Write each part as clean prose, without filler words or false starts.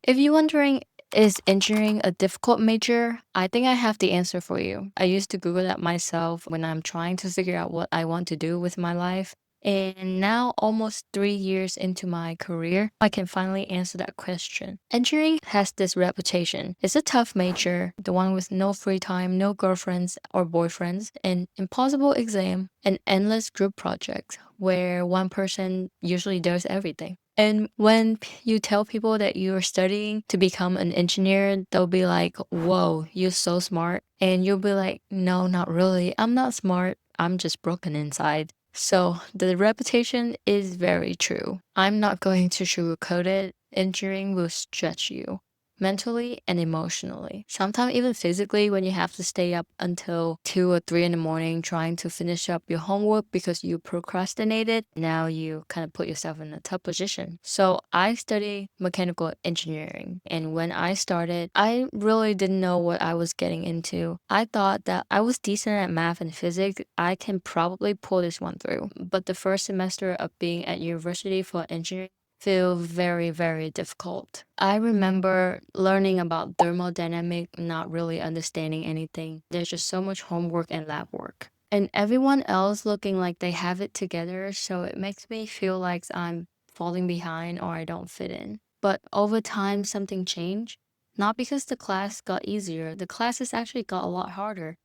If you're wondering, is engineering a difficult major? I think I have the answer for you. I used to Google that myself when I'm trying to figure out what I want to do with my life. And now, almost 3 years into my career, I can finally answer that question. Engineering has this reputation. It's a tough major, the one with no free time, no girlfriends or boyfriends, an impossible exam, and endless group projects where one person usually does everything. And when you tell people that you're studying to become an engineer, they'll be like, whoa, you're so smart. And you'll be like, no, not really. I'm not smart. I'm just broken inside. So the reputation is very true. I'm not going to sugarcoat it. Engineering will stretch you mentally and emotionally. Sometimes even physically when you have to stay up until 2 or 3 in the morning trying to finish up your homework because you procrastinated. Now you kind of put yourself in a tough position. So I study mechanical engineering, and when I started, I really didn't know what I was getting into. I thought that I was decent at math and physics. I can probably pull this one through. But the first semester of being at university for engineering feel very, very difficult. I remember learning about thermodynamic, not really understanding anything. There's just so much homework and lab work. And everyone else looking like they have it together, so it makes me feel like I'm falling behind or I don't fit in. But over time, something changed. Not because the class got easier, the classes actually got a lot harder,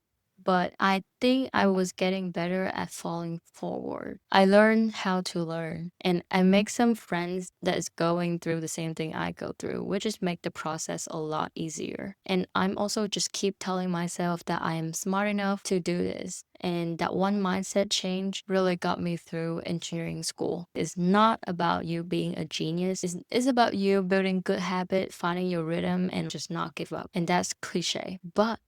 but I think I was getting better at falling forward. I learned how to learn, and I make some friends that is going through the same thing I go through, which is make the process a lot easier. And I'm also just keep telling myself that I am smart enough to do this. And that one mindset change really got me through engineering school. It's not about you being a genius. It's about you building good habit, finding your rhythm, and just not give up. And that's cliche, but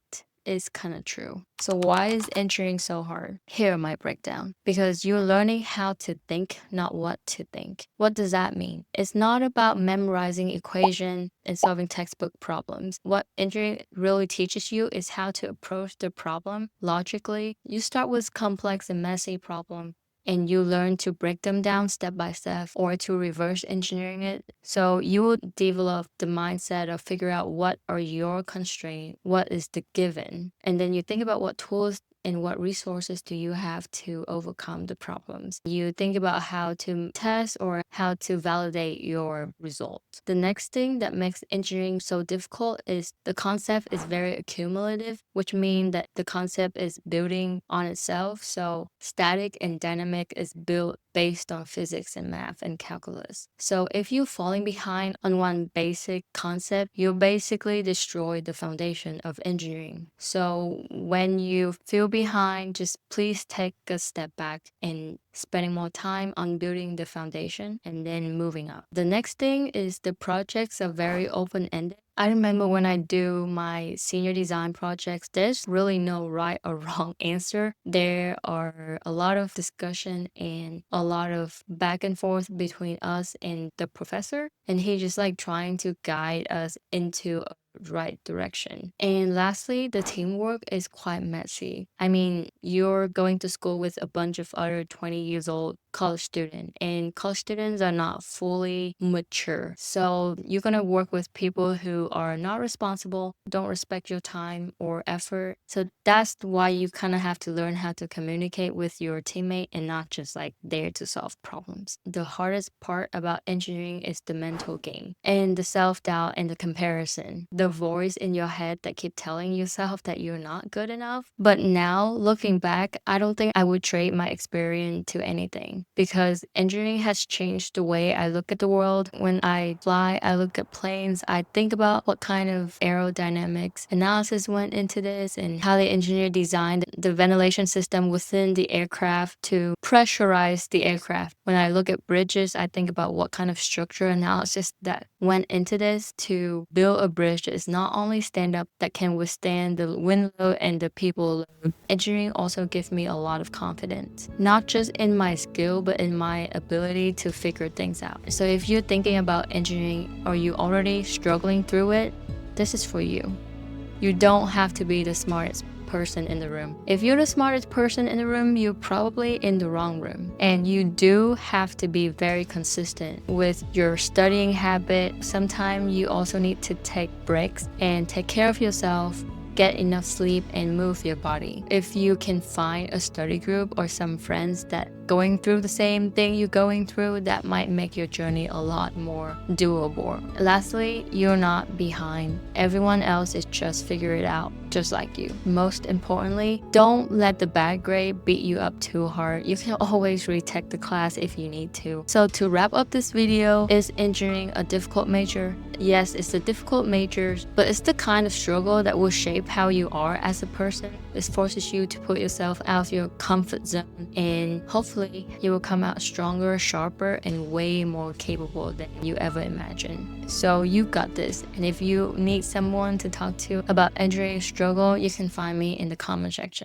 is kind of true. So why is engineering so hard? Here my breakdown. Because you're learning how to think, not what to think. What does that mean? It's not about memorizing equation and solving textbook problems. What engineering really teaches you is how to approach the problem logically. You start with complex and messy problem, and you learn to break them down step by step or to reverse engineering it. So you will develop the mindset of figure out what are your constraints, what is the given, and then you think about what tools and what resources do you have to overcome the problems. You think about how to test or how to validate your results. The next thing that makes engineering so difficult is the concept is very accumulative, which means that the concept is building on itself. So static and dynamic is built based on physics and math and calculus. So if you're falling behind on one basic concept, you basically destroy the foundation of engineering. So when you feel behind, just please take a step back and spending more time on building the foundation and then moving up. The next thing is the projects are very open-ended. I remember when I do my senior design projects, there's really no right or wrong answer. There are a lot of discussion and a lot of back and forth between us and the professor. And he just like trying to guide us into a right direction. And lastly, the teamwork is quite messy. I mean, you're going to school with a bunch of other 20 years old college students, and college students are not fully mature. So you're going to work with people who are not responsible, don't respect your time or effort. So that's why you kind of have to learn how to communicate with your teammate and not just like there to solve problems. The hardest part about engineering is the mental game and the self-doubt and the comparison. The voice in your head that keep telling yourself that you're not good enough. But now looking back, I don't think I would trade my experience to anything because engineering has changed the way I look at the world. When I fly, I look at planes, I think about what kind of aerodynamics analysis went into this and how the engineer designed the ventilation system within the aircraft to pressurize the aircraft. When I look at bridges, I think about what kind of structure analysis that went into this to build a bridge that is not only stand up, that can withstand the wind load and the people load. Engineering also gives me a lot of confidence, not just in my skill, but in my ability to figure things out. So if you're thinking about engineering or you already struggling through it, this is for you. You don't have to be the smartest person in the room. If you're the smartest person in the room, you're probably in the wrong room. And you do have to be very consistent with your studying habit. Sometimes you also need to take breaks and take care of yourself, get enough sleep, and move your body. If you can find a study group or some friends that going through the same thing you're going through, that might make your journey a lot more doable. Lastly, you're not behind. Everyone else is just figure it out just like you. Most importantly, don't let the bad grade beat you up too hard. You can always retake the class if you need to. So to wrap up this video, is engineering a difficult major? Yes, it's a difficult major, but it's the kind of struggle that will shape how you are as a person. It forces you to put yourself out of your comfort zone, and hopefully you will come out stronger, sharper, and way more capable than you ever imagined. So you got this. And if you need someone to talk to about engineering struggle, you can find me in the comment section.